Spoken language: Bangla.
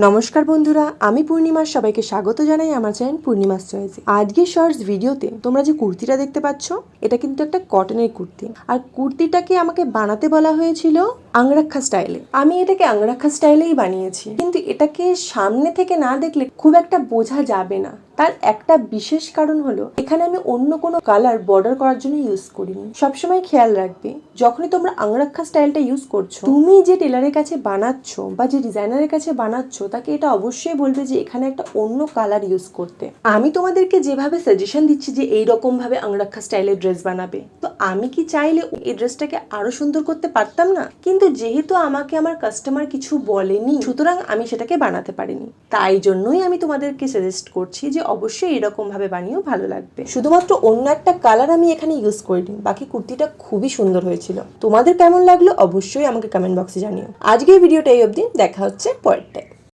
নমস্কার বন্ধুরা, আমি পূর্ণিমার সবাইকে স্বাগত জানাই আমার চ্যানেল পূর্ণিমাস চয়েসে। আজকে শর্টস ভিডিওতে তোমরা যে কুর্তিটা দেখতে পাচ্ছ, এটা কিন্তু একটা কটনের কুর্তি। আর কুর্তিটাকে আমাকে বানাতে বলা হয়েছিল আংরাক্ষা স্টাইলে। আমি এটাকে আংরাক্ষা স্টাইলেই বানিয়েছি, কিন্তু এটাকে সামনে থেকে না দেখলে খুব একটা বোঝা যাবে না। তার একটা বিশেষ কারণ হলো, এখানে আমি অন্য কোনো কালার বর্ডার করার জন্য ইউজ করিনি। সবসময় খেয়াল রাখবে, যখনই তোমরা আংরাক্ষা স্টাইলটা ইউজ করছো, তুমি যে টেলারের কাছে বানাচ্ছ বা যে ডিজাইনারের কাছে বানাচ্ছ, তাকে এটা অবশ্যই বলবে যে এখানে একটা অন্য কালার ইউজ করতে। আমি তোমাদেরকে যেভাবে সাজেশন দিচ্ছি যে এইরকম ভাবে আংরাক্ষা স্টাইলের ড্রেস বানাবে, তো আমি কি চাইলে এই ড্রেসটাকে আরো সুন্দর করতে পারতাম না? কিন্তু যেহেতু আমাকে আমার কাস্টমার কিছু বলেনি, সুতরাং আমি সেটাকে বানাতে পারিনি। তাই জন্যই আমি তোমাদেরকে সাজেস্ট করছি যে অবশ্যই এরকম ভাবে বানিয়েও ভালো লাগবে। শুধুমাত্র অন্য একটা কালার আমি এখানে ইউজ করিনি, বাকি কুর্তিটা খুবই সুন্দর হয়েছিল। তোমাদের কেমন লাগলো অবশ্যই আমাকে কমেন্ট বক্সে জানিও। আজকের ভিডিওটা এই অবধি, দেখা হচ্ছে পরেরটায়।